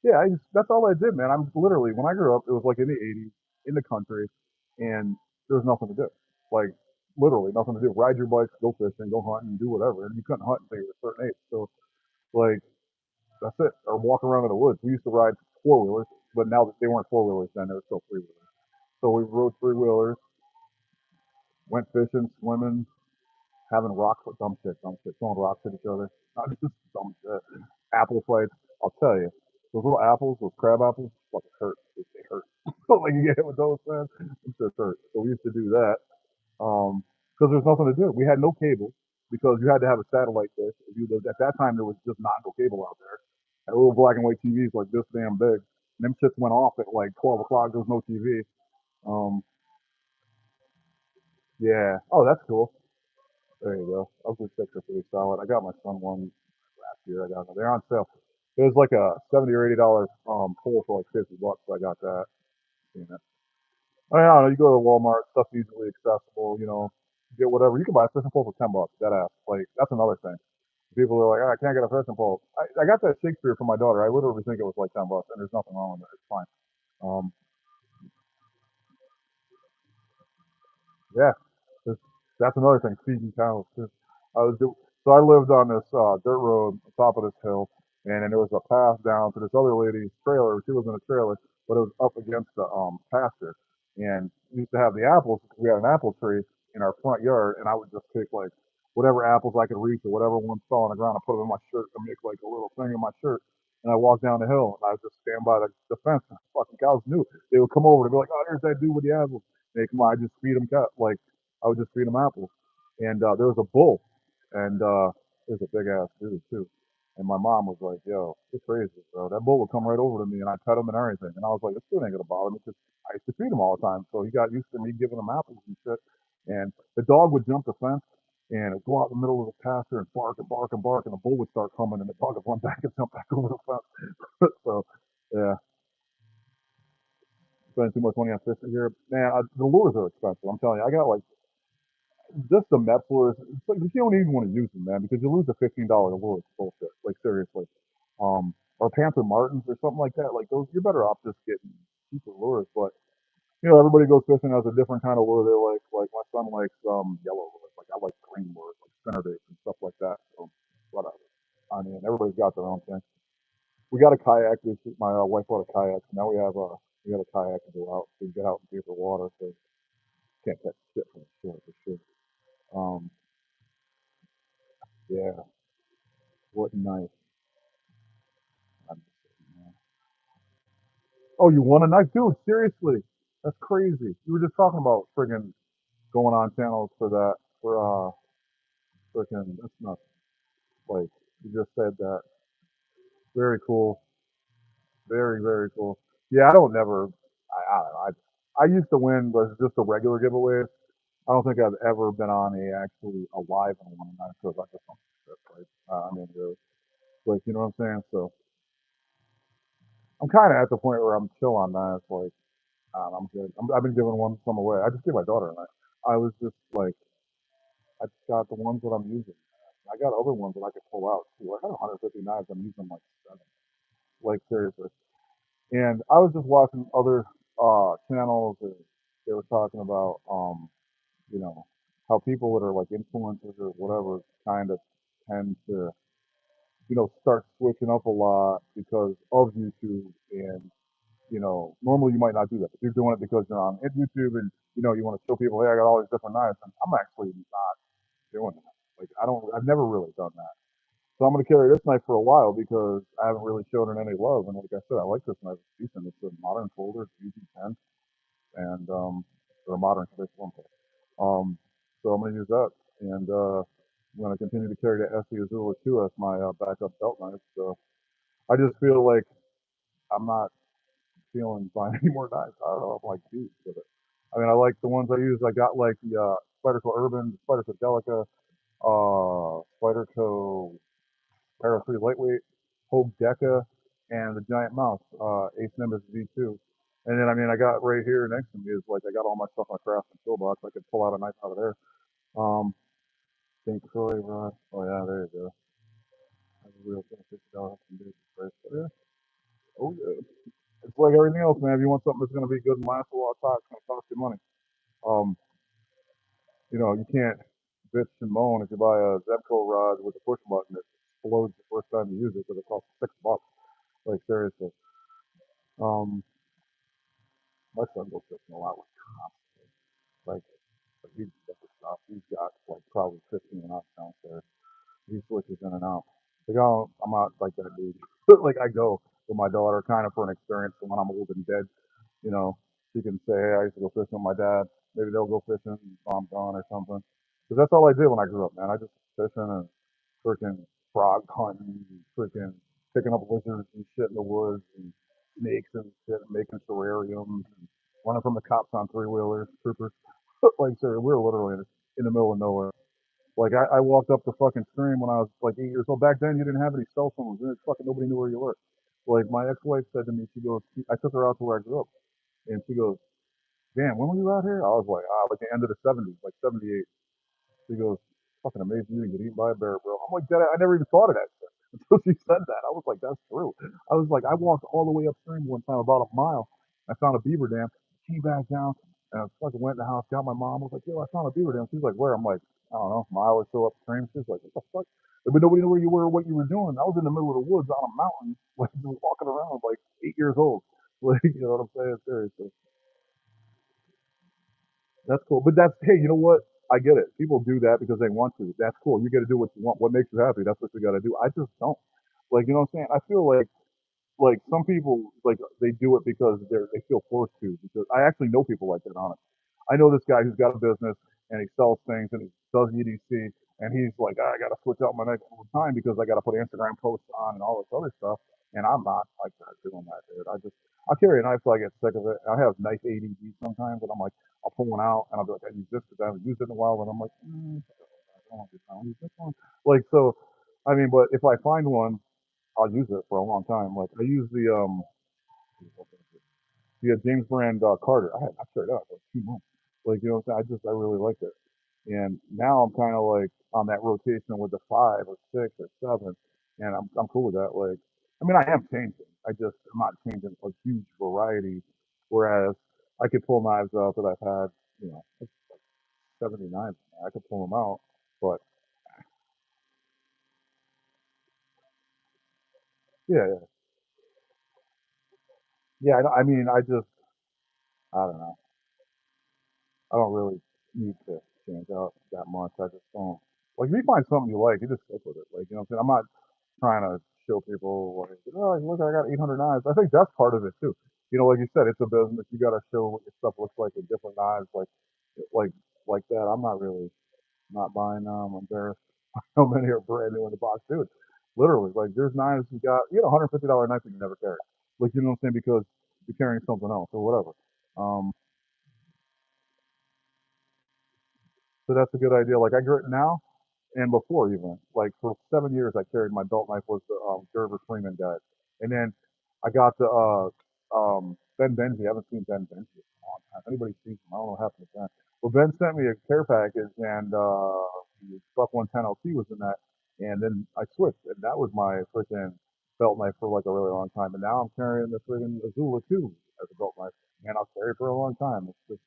S1: Yeah, that's all I did, man. I'm literally when I grew up, it was like in the '80s in the country, and there was nothing to do. Like literally nothing to do. Ride your bikes, go fishing, go hunting, do whatever. And you couldn't hunt until you were a certain age. So like that's it. Or walk around in the woods. We used to ride 4 wheelers, but now that they weren't 4 wheelers then, they were still 3 wheelers. So we rode 3 wheelers, went fishing, swimming, having rocks with dumb shit, throwing rocks at each other. Not just dumb shit. Apple fights. I'll tell you, those little apples, those crab apples, fucking hurt. They hurt. Like you get hit with those, man. It just hurt. So we used to do that. Because there's nothing to do. We had no cable because you had to have a satellite dish. If you lived at that time, there was just not no cable out there. And little black and white TVs like this damn big. And them shits went off at like 12 o'clock. There was no TV. Um, yeah. Oh, that's cool. There you go. Ugly sticks are pretty solid. I got my son one last year. I got them. They're on sale. It was like a $70 or $80 pole for like $50, so I got that. Seen it. I mean, I don't know. You go to Walmart, stuff's easily accessible. Get whatever. You can buy a fishing pole for $10. That ass. Like that's another thing. People are like, "Oh, I can't get a fishing pole." I got that Shakespeare for my daughter. I literally think it was like $10, and there's nothing wrong with it. It's fine. Um, Yeah, that's, that's another thing. Feeding cows. So I lived on this dirt road on top of this hill, and then there was a path down to this other lady's trailer. She was in a trailer, but it was up against the pasture. And we used to have the apples because we had an apple tree in our front yard, and I would just pick like whatever apples I could reach or whatever ones fell on the ground. I put them in my shirt to make like a little thing in my shirt. And I walked down the hill, and I would just stand by the fence. And fucking cows knew. They would come over and be like, "Oh, there's that dude with the apples." They come on, I just feed them like I would just feed them apples. And there was a bull, and it was a big ass dude too. And my mom was like, "Yo, it's crazy, bro. That bull would come right over to me, and I'd pet him and everything." And I was like, "This dude ain't gonna bother me because I used to feed him all the time." So he got used to me giving him apples and shit. And the dog would jump the fence and it'd go out in the middle of the pasture and bark and bark and bark, and the bull would start coming, and the dog would run back and jump back over the fence. So yeah, spending too much money on fishing here, man. The lures are expensive. I'm telling you, I got like just the Mets lures. It's like you don't even want to use them, man, because you lose a $15 lure. It's bullshit. Like seriously. Or Panther Martins or something like that. Like those, you're better off just getting cheaper lures. But everybody goes fishing has a different kind of lure they like. Like my son likes yellow lures. Like I like green lures, like spinner baits and stuff like that. So whatever. I mean, everybody's got their own thing. We got a kayak. My wife bought a kayak. So now we got a kayak to go out. So we get out in deeper water. So can't catch shit from the shore for sure. Um, yeah. What night? I'm Oh, you want a knife, dude? Seriously, that's crazy. You were just talking about friggin' going on channels for that for friggin' that's nuts. Like you just said that. Very cool. Very very cool. Yeah, I don't never. I don't know. I used to win, but it's just the regular giveaways. I don't think I've ever been on a actually a live one, because I just don't think that's right. I mean, really, like you know what I'm saying. So I'm kind of at the point where I'm chill on that. It's like I don't know, I'm good. I've been giving one some away. I just gave my daughter a knife. I was just like, I just got the ones that I'm using. I got other ones that I could pull out too. I got 150 knives. I'm using like seven. Like seriously. And I was just watching other channels, and they were talking about you know, how people that are like influencers or whatever kind of tend to, start switching up a lot because of YouTube. And, normally you might not do that, but you're doing it because you're on YouTube and, you want to show people, hey, I got all these different knives. And I'm actually not doing that. Like, I've never really done that. So I'm going to carry this knife for a while because I haven't really shown it any love. And like I said, I like this knife. It's decent. It's a modern folder, it's UG10, and or a modern traditional one. So I'm going to use that, and I'm going to continue to carry the SE Azula 2 as my backup belt knife. So I just feel like I'm not feeling buying any more knives. I don't know. I'm like, geez, with it. I mean, I like the ones I use. I got like the Spyderco Urban, Spyderco Delica, Spyderco Para 3 Lightweight, Hogue Deca, and the Giant Mouse, Ace Nimbus V2. And then, I mean, I got right here next to me is like I got all my stuff in a craft and toolbox. I could pull out a knife out of there. Um, St. Croix rod. Oh yeah, there you go. That's a real thing. $50 from big price. But yeah. Oh yeah. It's like everything else, man. If you want something that's gonna be good and last a long time, it's gonna cost you money. Um, you can't bitch and moan if you buy a Zebco rod with a push button that explodes the first time you use it because it costs $6. Like seriously. Um, my son goes fishing a lot with cops. Like he never stops. He's got like probably 15 ounce downstairs. He switches in and out. Like, oh, I'm not like that dude. Like I go with my daughter kind of for an experience. So when I'm old and dead, you know, she can say, hey, I used to go fishing with my dad. Maybe they'll go fishing while I'm gone or something. Because that's all I did when I grew up, man. I just fishing and freaking frog hunting, and freaking picking up lizards and shit in the woods and snakes and shit, and making terrariums and running from the cops on three wheelers, troopers. Like, sir, we're literally in the middle of nowhere. Like I walked up the fucking stream when I was like 8 years old. Back then, you didn't have any cell phones. And fucking nobody knew where you were. Like my ex-wife said to me, she goes, I took her out to where I grew up, and she goes, "Damn, when were you out here?" I was like, like the end of the '70s, like '78. She goes, fucking amazing. You didn't get eaten by a bear, bro. I'm like, I never even thought of that shit until she said that. I was like, that's true. I was like, I walked all the way upstream one time, about a mile. I found a beaver dam, came back down, and I fucking went in the house, got my mom. I was like, yo, I found a beaver dam. She's like, where? I'm like, I don't know, a mile or so upstream. She's like, what the fuck? But nobody knew where you were or what you were doing. I was in the middle of the woods on a mountain, like just walking around, like 8 years old. Like, you know what I'm saying? Seriously. That's cool. But that's hey, you know what? I get it. People do that because they want to. That's cool. You got to do what you want. What makes you happy? That's what you got to do. I just don't. Like you know what I'm saying? I feel like some people like they do it because they feel forced to. Because I actually know people like that. Honestly, I know this guy who's got a business and he sells things and he does EDC and he's like, "Ah, I got to switch out my night all the time because I got to put Instagram posts on and all this other stuff. And I'm not like that doing that, dude. I'll carry a knife till I get sick of it. I have knife ADD sometimes, and I'm like, I'll pull one out and I'll be like, I use this because I haven't used it in a while, and I'm like, I don't want this one. I'll use this one. Like so, I mean, but if I find one, I'll use it for a long time. Like I use the James Brand Carter. I tried it out for 2 months. Like you know, what I'm saying? I really liked it. And now I'm kind of like on that rotation with the 5 or 6 or 7, and I'm cool with that. Like, I mean, I am changing. I'm not changing a huge variety. Whereas I could pull knives out that I've had, you know, 79. I could pull them out, but yeah, yeah, yeah. I mean, I don't know. I don't really need to change out that much. I just don't. Like, if you find something you like, you just stick with it. Like, you know what I'm saying? I'm not trying to show people like, oh, look, I got 800 knives. I think that's part of it too. Like you said, it's a business. You got to show what your stuff looks like with different knives, like, like that. I'm not really not buying them. I'm embarrassed how many are brand new in the box, dude. Literally, like there's knives you got $150 knife you can never carry. Like you know what I'm saying? Because you're carrying something else or whatever. Um, so that's a good idea. Like I grit now and before even like for 7 years I carried my belt knife was the Gerber Freeman guys, and then I got the Ben Benji. I haven't seen Ben Benji in a long time. Anybody sees him? I don't know what happened to Ben. Well, Ben sent me a care package, and the Buck 110 LT was in that, and then I switched, and that was my freaking belt knife for like a really long time, and now I'm carrying the freaking Azula 2 as a belt knife, and I'll carry it for a long time. It's just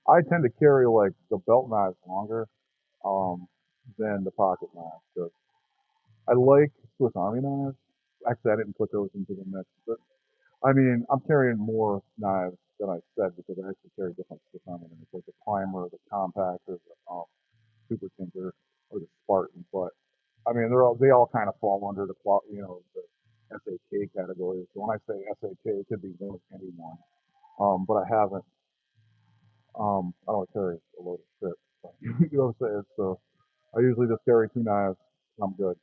S1: I tend to carry like the belt knives longer um, than the pocket knives because I like Swiss Army knives. Actually, I didn't put those into the mix, but I mean, I'm carrying more knives than I said because I actually carry different Swiss Army knives, like the Primer, the Compact, or the Super Tinker, or the Spartan. But I mean, they all kind of fall under the the SAK category. So when I say SAK, it could be anyone. But I haven't. I don't carry a load of shit. You know what I'm saying? So I usually just carry two knives. And I'm good.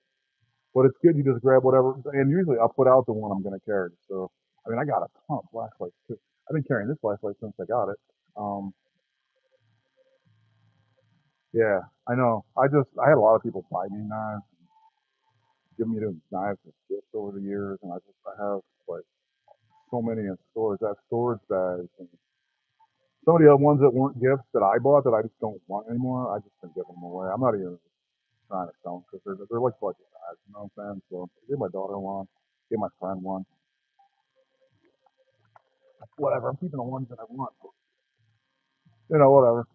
S1: But it's good. You just grab whatever, and usually I'll put out the one I'm going to carry. So I mean, I got a ton of flashlights too. I've been carrying this flashlight since I got it. Um, yeah, I know. I had a lot of people buy me knives, give me the knives as gifts over the years, and I have like so many in storage. I have storage bags, and some of the other ones that weren't gifts that I bought that I just don't want anymore. I just been giving them away. I'm not even trying to sell them because they're like budget knives. You know what I'm saying? So I gave my daughter one, gave my friend one. Whatever. I'm keeping the ones that I want. Whatever.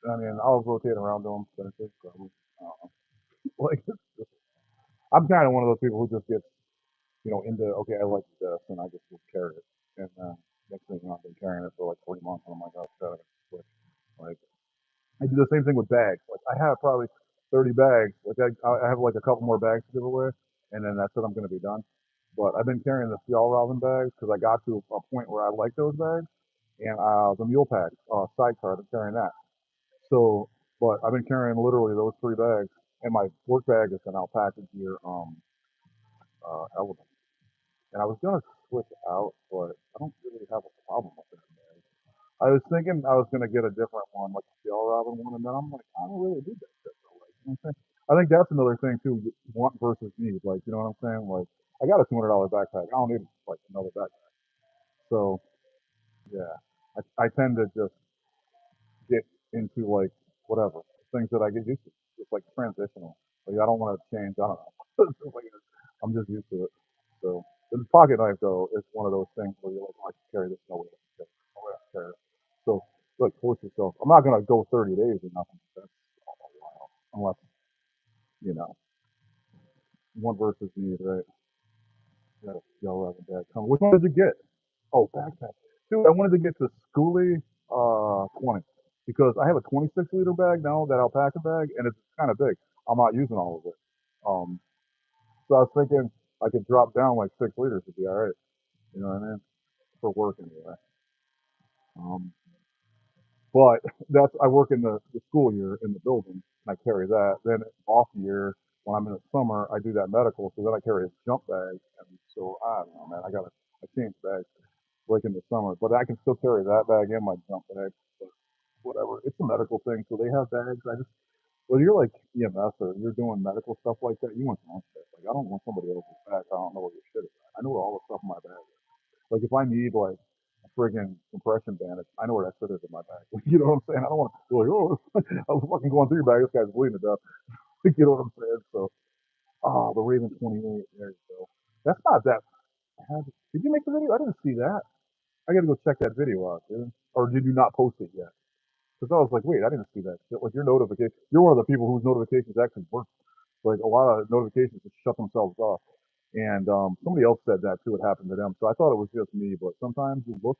S1: I mean, I'll rotate around them. Finish it. Probably. I don't know. Like, I'm kind of one of those people who just gets, into okay, I like this, and I just will carry it. And next thing you know, I've been carrying it for like 3 months, and I'm like, oh shit, I gotta switch. Like, I do the same thing with bags. Like, I have probably 30 bags. Like, I have like a couple more bags to give away, and then that's it. I'm gonna be done. But I've been carrying the Fjall Robin bags because I got to a point where I like those bags, and the mule pack sidecar. I'm carrying that. So, but I've been carrying literally those three bags, and my work bag is an alpaca gear element. And I was gonna switch out, but I don't really have a problem with that bag. I was thinking I was gonna get a different one, like a Fjell Robin one, and then I'm like, I don't really need that shit though. Like, you know what I'm saying? I think that's another thing too, want versus need. Like, you know what I'm saying? Like, I got a $200 backpack. I don't need like another backpack. So yeah, I tend to just get into like whatever things that I get used to. It's like transitional. Like I don't want to change. I don't know. Like, I'm just used to it. So the pocket knife though is one of those things where you're like, oh, I can carry this. No way, I can carry it. No way, I can carry it. So like force yourself. I'm not gonna go 30 days or nothing. That's a while unless you know one versus need, right? You gotta yell at the dad. Come. Which one did you get? Oh, backpack. Dude, I wanted to get the Schoolie 20 because I have a 26-liter bag now, that alpaca bag, and it's kind of big. I'm not using all of it. Um, so I was thinking I could drop down like 6 liters to be all right. You know what I mean? For work anyway. Um, but I work in the school year in the building, and I carry that. Then off year, when I'm in the summer, I do that medical, so then I carry a jump bag. And so I don't know, man. I change bags like in the summer, but I can still carry that bag and my jump bag. But whatever, it's a medical thing, so they have bags. Well, you're like EMS or you're doing medical stuff like that. You want your own shit. Like I don't want somebody else's bag. I don't know where your shit is at. I know where all the stuff in my bag is. Like if I need like a friggin' compression bandage, I know where that shit is in my bag. You know what I'm saying? I don't want to be like, oh, I was fucking going through your bag. This guy's bleeding to death. You know what I'm saying? So, the Raven 28. There you go. That's not that. Did you make the video? I didn't see that. I gotta go check that video out, dude. Or did you not post it yet? Because I was like, wait, I didn't see that shit. Like your notification, you're one of the people whose notifications actually work. Like a lot of notifications just shut themselves off. And somebody else said that too. It happened to them. So I thought it was just me. But sometimes you look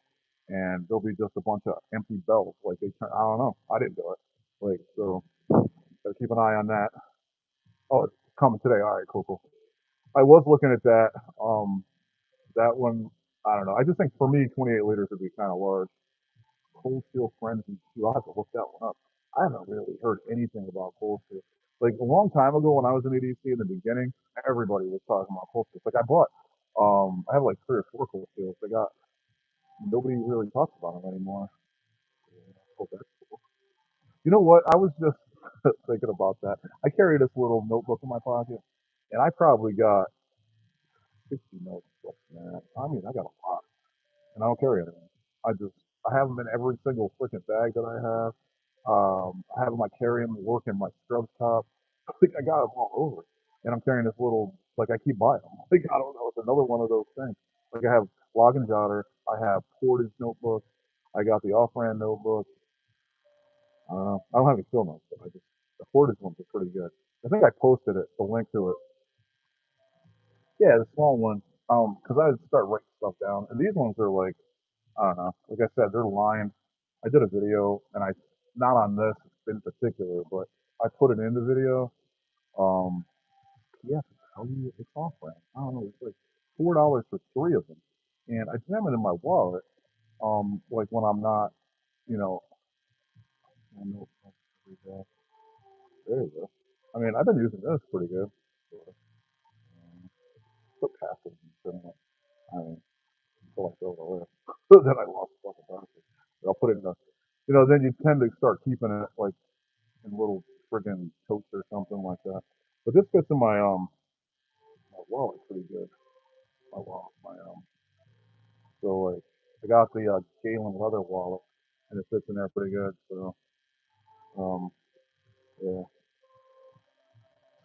S1: and there'll be just a bunch of empty bells. Like they turn. I don't know. I didn't do it. Like so, gotta keep an eye on that. Oh, it's coming today. All right, cool, cool. I was looking at that. That one. I don't know. I just think for me, 28 liters would be kind of large. Cold Steel Frenzy 2. I'll have to look that one up. I haven't really heard anything about Cold Steel. Like a long time ago when I was in EDC in the beginning, everybody was talking about Cold Steel. Like I have like 3 or 4 Cold Steels. Nobody really talks about them anymore. Oh, that's cool. You know what? I was just thinking about that. I carry this little notebook in my pocket, and I probably got 60 notebooks, man. I mean, I got a lot, and I don't carry anything. I have them in every single freaking bag that I have. I have my carry-in work in my scrub top. Like I got them all over, and I'm carrying this little. Like I keep buying them. Like I don't know, it's another one of those things. Like I have log and jotter. I have portage notebooks. I got the off-brand notebook. I don't have any fill notes, but I just the portage ones are pretty good. I think I posted it, the link to it. Yeah, the small one. Because I would start writing stuff down, and these ones are like I don't know. Like I said, they're lined. I did a video, and I not on this in particular, but I put it in the video. Um, yeah, how do you, it's off brand. I don't know. It's like $4 for three of them, and I jam it in my wallet. Like when I'm not, you know, I know, there you go. I mean, I've been using this pretty good. Put passive in it. I mean, until I throw it away. Then I lost fucking passive. I'll put it in the, then you tend to start keeping it like in little friggin' totes or something like that. But this fits in my wallet pretty good. My wallet, so like I got the Galen leather wallet, and it fits in there pretty good. So um, yeah.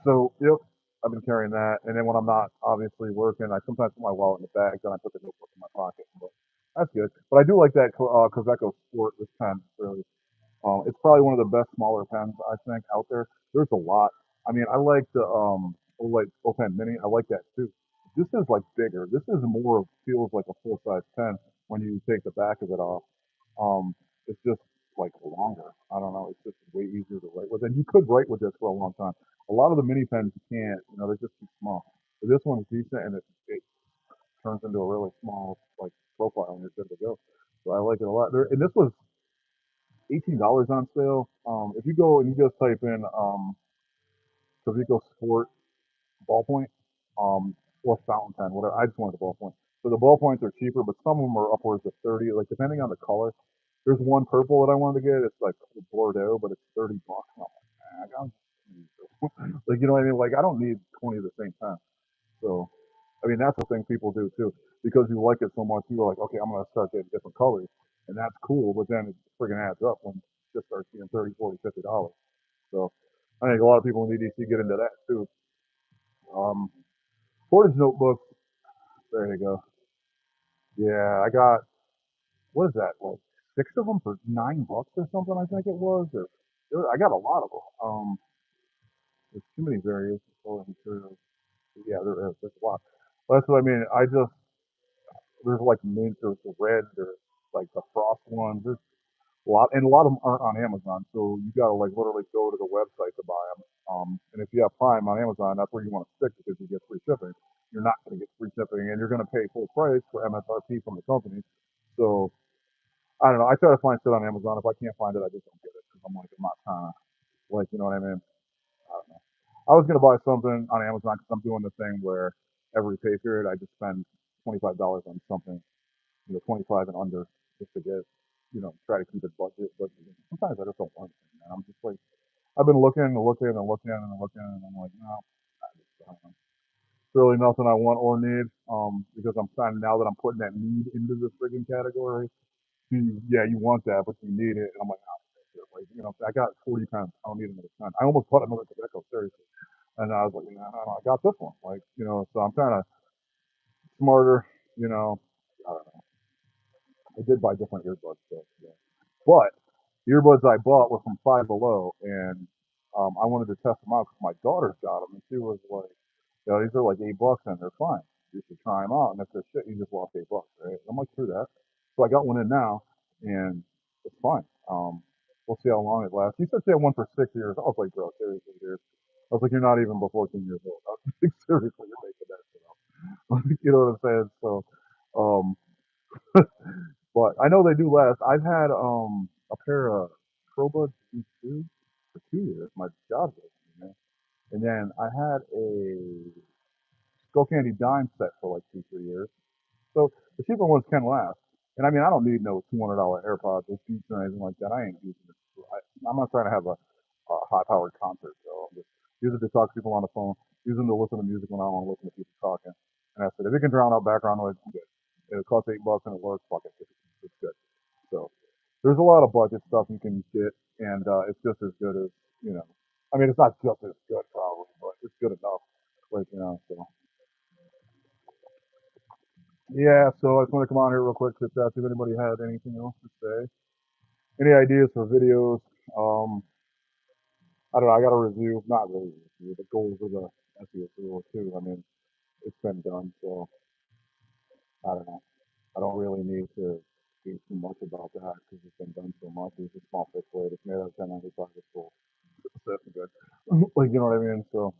S1: So yep, I've been carrying that, and then when I'm not obviously working, I sometimes put my wallet in the bag, then I put the notebook in my pocket. But that's good. But I do like that Cosecco Sport. This pen really. It's probably one of the best smaller pens I think out there. There's a lot. I mean, I like the like OPen Mini. I like that too. This is like bigger. This is more feels like a full size pen when you take the back of it off. It's just like longer. I don't know. It's just way easier to write with. And you could write with this for a long time. A lot of the mini pens you can't. They're just too small. But this one is decent, and it turns into a really small like profile, and you're good to go. So I like it a lot. And this was $18 on sale. If you go and you just type in Kavico Sport ballpoint, or fountain pen, whatever. I just wanted the ballpoint. So the ballpoints are cheaper, but some of them are upwards of 30, like depending on the color. There's one purple that I wanted to get. It's like Bordeaux, but it's $30. I'm like, nah, like you know what I mean? Like I don't need 20 of the same pen. So I mean that's the thing people do too. Because you like it so much, you're like, okay, I'm gonna start getting different colors. And that's cool, but then it friggin' adds up when it just starts being 30, 40, $50. So I think a lot of people in EDC get into that too. Um, Portage notebooks, there you go. Yeah, I got what is that like six of them for $9 or something? I think it was. I got a lot of them. There's too many variations for materials. Yeah, there is. There's a lot. But that's what I mean. There's like mint, there's the red, there's like the frost ones. There's a lot, and a lot of them aren't on Amazon. So you gotta like literally go to the website to buy them. And if you have Prime on Amazon, that's where you want to stick because you get free shipping. You're not going to get free shipping, and you're going to pay full price for MSRP from the company. So I don't know. I try to find shit on Amazon. If I can't find it, I just don't get it because I'm like, I'm not trying to, like, you know what I mean? I don't know. I was gonna buy something on Amazon because I'm doing the thing where every pay period I just spend $25 on something, 25 and under, just to get, try to keep it budget. But sometimes I just don't want anything, man. I'm just like, I've been looking and looking and looking and looking, and I'm like, no, I don't know. It's really nothing I want or need. Because I'm finding now that I'm putting that need into the friggin' category. Yeah, you want that, but you need it. And I'm like, oh, like, I got 40 pounds. I don't need another 10. I almost bought another tobacco, seriously. And I was like, no, no, no, I got this one. Like, so I'm kind of smarter, you know. I don't know. I did buy different earbuds, so, yeah. But the earbuds I bought were from Five Below, and I wanted to test them out because my daughter's got them, and she was like, these are like $8, and they're fine. You should try them out, and if they're shit, you just lost $8, right? I'm like, through that. So I got one in now, and it's fine. We'll see how long it lasts. He said she had one for 6 years. I was like, bro, seriously, dude. I was like, you're not even before 14 years old. I was like, seriously, you're making that shit up. You know what I'm saying? So, um, but I know they do last. I've had a pair of ProBuds G2 for 2 years. My job did, and then I had a Skull Candy Dime set for like 2, 3 years. So the cheaper ones can last. And I mean, I don't need no $200 AirPods or Beats or anything like that. I ain't using it. I'm not trying to have a high-powered concert, so I'm just using it to talk to people on the phone, using to listen to music when I want to listen to people talking. And that's it. If it can drown out background noise, I'm good. It costs $8 and it works. Fuck it, it's good. So there's a lot of budget stuff you can get. and it's just as good as you know. I mean, it's not just as good probably, but it's good enough. Like so yeah. So I just want to come on here real quick to see if anybody had anything else to say. Any ideas for videos? Um, I don't know. I got a review, not really a review, the goals of the SEO tool too. I mean, it's been done, so I don't know. I don't really need to do too much about that because it's been done so much. It's a small fixed weight. It's made out of 1095 full. That's good. Like you know what I mean? So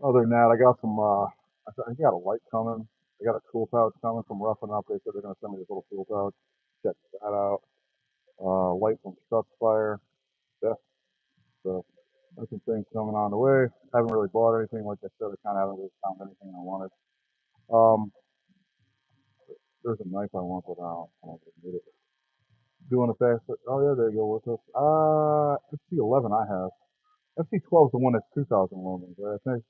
S1: other than that, I got some. I got a light coming. I got a tool pouch coming from Rough and Up. They said they're gonna send me this little tool pouch. Check that out. Light from Strutsfire. Yeah. So there's some things coming on the way. Haven't really bought anything. Like I said, I kind of haven't really found anything I wanted. Um, there's a knife I want, but I don't really need it. Doing a fast. Oh yeah, there you go with us. FC11 I have. FC12 is the one that's 2,000 lumens, right? I think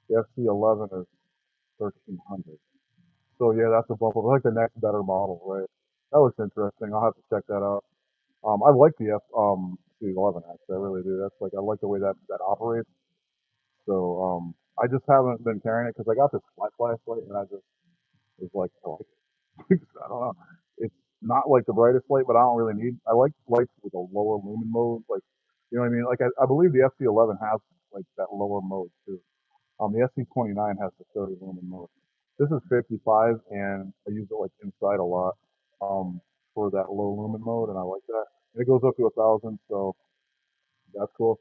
S1: the FC11 is 1,300. So yeah, that's a bump up. I like the next better model, right? That looks interesting. I'll have to check that out. I like the C11 actually. I really do. That's like I like the way that operates. So I just haven't been carrying it because I got this flat flashlight and I just was like, oh, I don't know. It's not like the brightest light, but I don't really need. I like lights with a lower lumen mode, like you know what I mean. Like I believe the FC11 has like that lower mode too. The SC29 has the 30 lumen mode. This is 55, and I use it like inside a lot for that low lumen mode, and I like that. And it goes up to 1,000, so that's cool.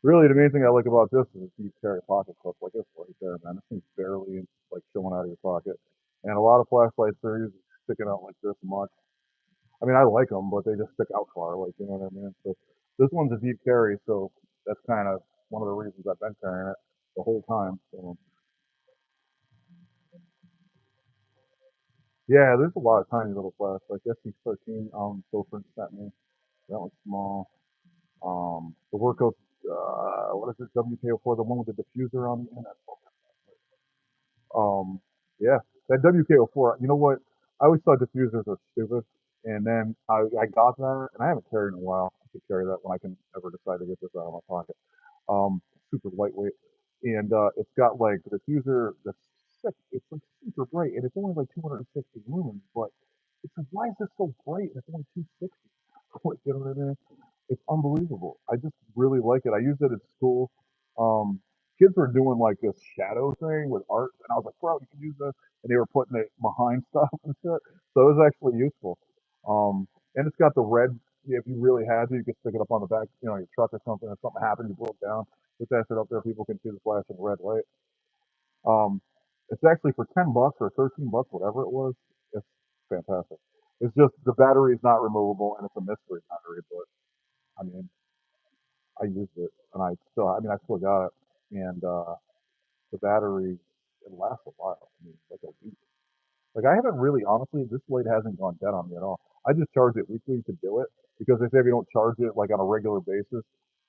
S1: Really, the main thing I like about this is you carry pocket clip. Like it's right there, man. This thing's barely like showing out of your pocket. And a lot of flashlights are usually sticking out like this much. I mean, I like them, but they just stick out far. Like you know what I mean. So this one's a deep carry, so that's kind of one of the reasons I've been carrying it the whole time. So yeah, there's a lot of tiny little flash. Like SC13, Silford sent me. That one's small. The workout, what is it? WKO4, the one with the diffuser on the end. Um, yeah, that WKO4. You know what? I always thought diffusers are stupid, and then I got that, and I haven't carried it in a while. I could carry that when I can ever decide to get this out of my pocket. Super lightweight, and it's got like the diffuser that's sick. It's like super bright, and it's only like 260 lumens, but it's like why is this so bright? It's only 260. You know what I mean? It's unbelievable. I just really like it. I used it at school. Um, Kids were doing like this shadow thing with art, and I was like, bro, you can use this. And they were putting it behind stuff and shit. So it was actually useful. And it's got the red. If you really had to, you could stick it up on the back, your truck or something. If something happened, you broke down, put that shit up there. People can see the flashing red light. Um, it's actually for $10 or $13, whatever it was. It's fantastic. It's just the battery is not removable, and it's a mystery battery. But I mean, I used it, and I still got it, and the battery it lasts a while. I mean, like a week. Like I haven't really, honestly, this light hasn't gone dead on me at all. I just charge it weekly to do it because they say if you don't charge it like on a regular basis,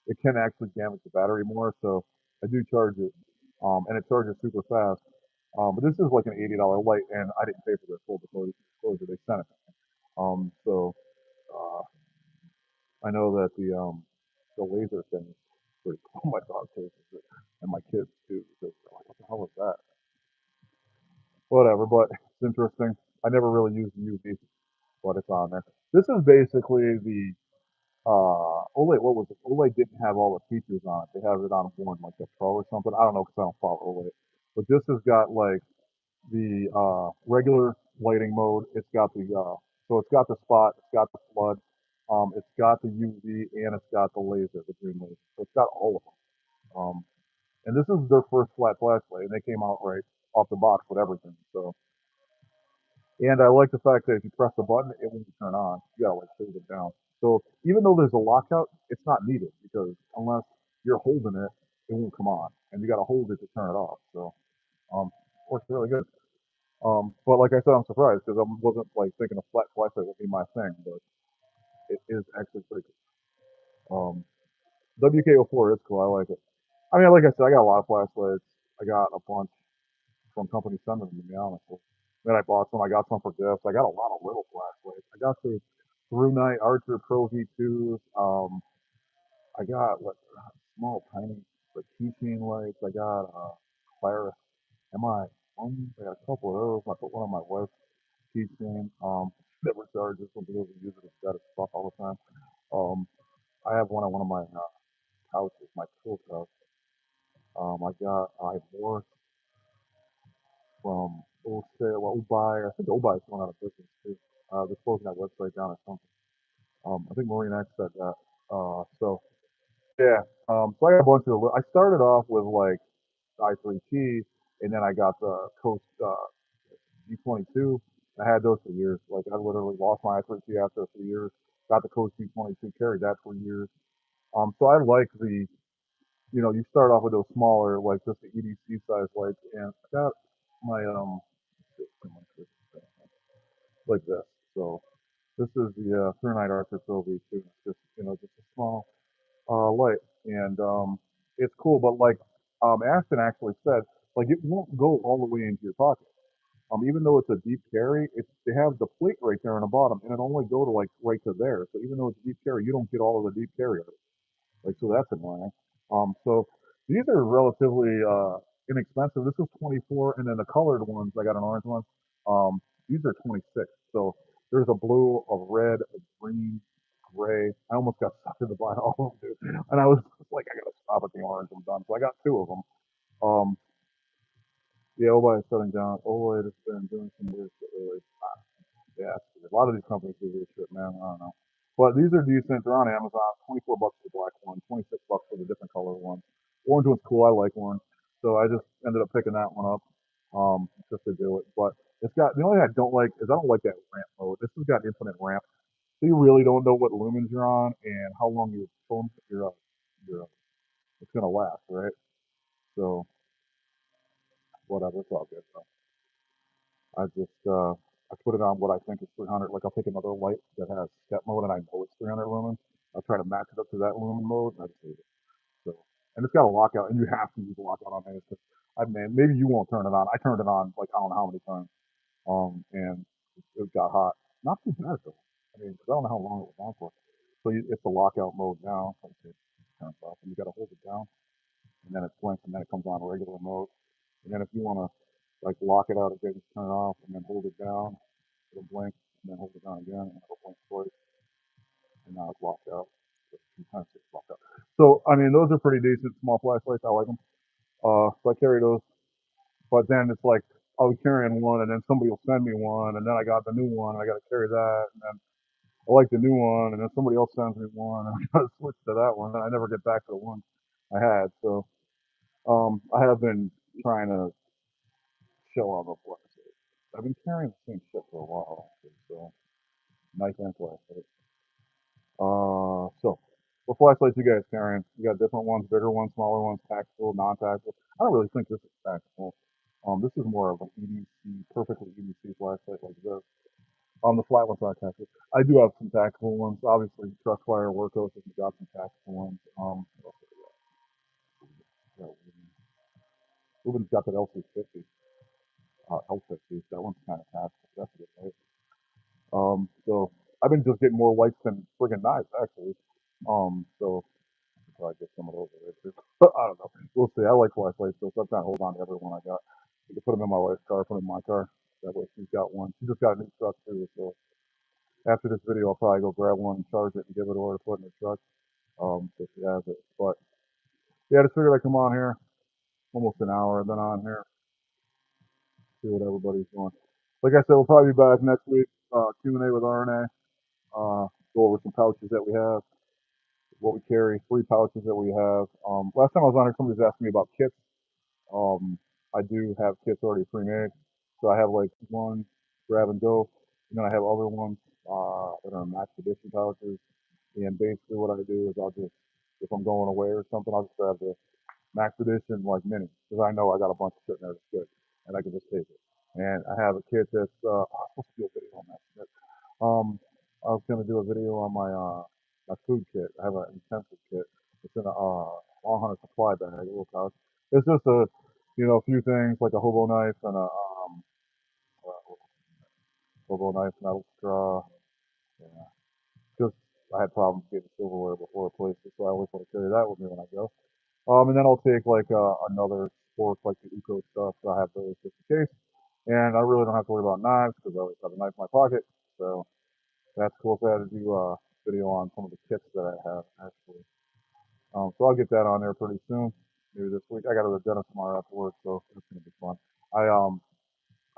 S1: it can actually damage the battery more. So I do charge it, and it charges super fast. But this is like an $80 light, and I didn't pay for this full disclosure. They sent it. So uh, I know that the laser thing is pretty cool. My dog chases it, and my kids too because they're like, "What the hell is that?" Whatever, but it's interesting. I never really used the UV, but it's on there. This is basically the OLED. What was it? OLED didn't have all the features on it. They have it on one like the Pro or something. I don't know because I don't follow OLED. But this has got like the regular lighting mode. It's got the so it's got the spot. It's got the flood. It's got the UV and it's got the laser, the green laser. So it's got all of them. And this is their first flat flashlight, and they came out right off the box with everything. So, and I like the fact that if you press the button, it won't turn on. You gotta like hold it down. So even though there's a lockout, it's not needed because unless you're holding it, it won't come on, and you gotta hold it to turn it off. So, works really good. But like I said, I'm surprised because I wasn't like thinking a flat flashlight would be my thing, but it is actually pretty cool. WKO4 is cool. I like it. I mean, like I said, I got a lot of flashlights. I got a bunch from companies sending them to me, honestly. Then I bought some. I got some for gifts. I got a lot of little flashlights. I got the Through Night Archer Pro V2s. I got what small tiny like keychain lights. I got Claris MI one. I got a couple of those. I put one on my wife's keychain. Never charges when people use it. It's got its stuff all the time. Um, I have one on one of my couches, my tool couch. I wore from Ubai. I think Ubai is going out of business too. They're closing that website down or something. I think Marine X said that. So yeah. So I got a bunch of. I started off with like I3T, and then I got the Coast G22. I had those for years. Like I literally lost my I3T after a few years. Got the Coast G22, carried that for years. So I like you start off with those smaller, like just the EDC size lights, and I got my like this. So this is the Through Night Archer Pro V2. It's just a small light, and it's cool. But like Ashton actually said, like it won't go all the way into your pocket. Even though it's a deep carry, they have the plate right there on the bottom, and it only go to like right to there. So even though it's deep carry, you don't get all of the deep carry. Like, so that's annoying. So these are relatively inexpensive. This is 24, and then the colored ones, I got an orange one. These are 26. So there's a blue, a red, a green, gray. I almost got sucked into buying all of them, dude. And I was like, I gotta stop at the orange. I'm done. So I got two of them. Um, yeah, Obai is shutting down. OLED has been doing some weird shit lately. Yeah, a lot of these companies do weird shit, man. I don't know. But these are decent. They're on Amazon. 24 bucks for the black one, 26 bucks for the different color one. Orange one's cool. I like orange. So I just ended up picking that one up just to do it. But it's got the only thing I don't like is I don't like that ramp mode. This has got infinite ramp. So you really don't know what lumens you're on and how long your phone your it's gonna last, right? So whatever, it's all good. So I put it on what I think is 300. Like I'll take another light that has step mode and I know it's 300 lumens. I'll try to match it up to that lumen mode and I just leave it. So, and it's got a lockout, and you have to use a lockout on it. I mean, maybe you won't turn it on. I turned it on like I don't know how many times. And it got hot. Not too bad though. I mean, 'cause I don't know how long it was on for. So it's the lockout mode now. Let's see, it turns off, and you got to hold it down, and then it blinks, and then it comes on regular mode. And then if you want to like lock it out again, just turn it off, and then hold it down, it'll blink, and then hold it down again, and it'll blink twice, and now it's locked out. Sometimes it's locked out. So I mean, those are pretty decent small flashlights. I like them. So I carry those. But then it's like I'll be carrying one, and then somebody will send me one, and then I got the new one, and I got to carry that, and then I like the new one, and then somebody else sends me one, and I got to switch to that one, and I never get back to the one I had. So I have been trying to show off a flashlight. I've been carrying the same shit for a while, actually, so nice and flashlight. So what flashlights you guys carrying? You got different ones, bigger ones, smaller ones, tactical, non-tactical. I don't really think this is tactical. This is more of an EDC, perfectly EDC flashlight like this. The flat ones are tactical. I do have some tactical ones. Obviously, Trustfire, Workhorse has got some tactical ones. Yeah, Ruben's got that LC50, L50. That one's kind of tactical. That's a good light. So I've been just getting more lights than friggin' knives, actually. So I'll probably get some of those later. I don't know. We'll see. I like flashlights, so I'm trying to hold on to every one I got. You can put them in my wife's car, put them in my car. That way she's got one. She just got a new truck too, so after this video, I'll probably go grab one and charge it and give it to her to put in her truck. So she has it. But yeah, I just figured I'd come on here, almost an hour. I've been on here, see what everybody's doing. Like I said, we'll probably be back next week. Q&A with RNA. Go over some pouches that we have, what we carry, 3 pouches that we have. Last time I was on here, somebody was asking me about kits. I do have kits already pre-made. So I have like one grab and go, and then I have other ones that are max edition pouches. And basically what I do is I'll just, if I'm going away or something, I'll just grab the max edition like mini because I know I got a bunch of shit in there that's good and I can just take it. And I have a kit that's I'm supposed to do a video on that shit. I was gonna do a video on my food kit. I have an intensive kit. It's in a Long Hunter supply bag, a little pouch. It's just a few things like a hobo knife and a uh, hobo knife, metal straw. Yeah. I had problems getting silverware before I placed it, so I always want to carry that with me when I go. And then I'll take like another fork, like the Uco stuff. So I have those just in case. And I really don't have to worry about knives because I always have a knife in my pocket. So that's cool. So I had to do a video on some of the kits that I have actually. So I'll get that on there pretty soon. Maybe this week. I got to go to the dentist tomorrow after work, so it's gonna be fun. I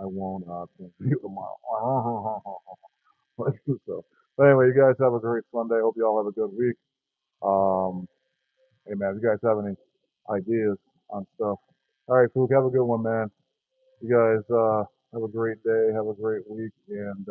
S1: won't see you tomorrow. So, but anyway, you guys have a great Sunday. Hope you all have a good week. Um, hey man, if you guys have any ideas on stuff, all right, Fook, have a good one, man. You guys have a great day, have a great week, and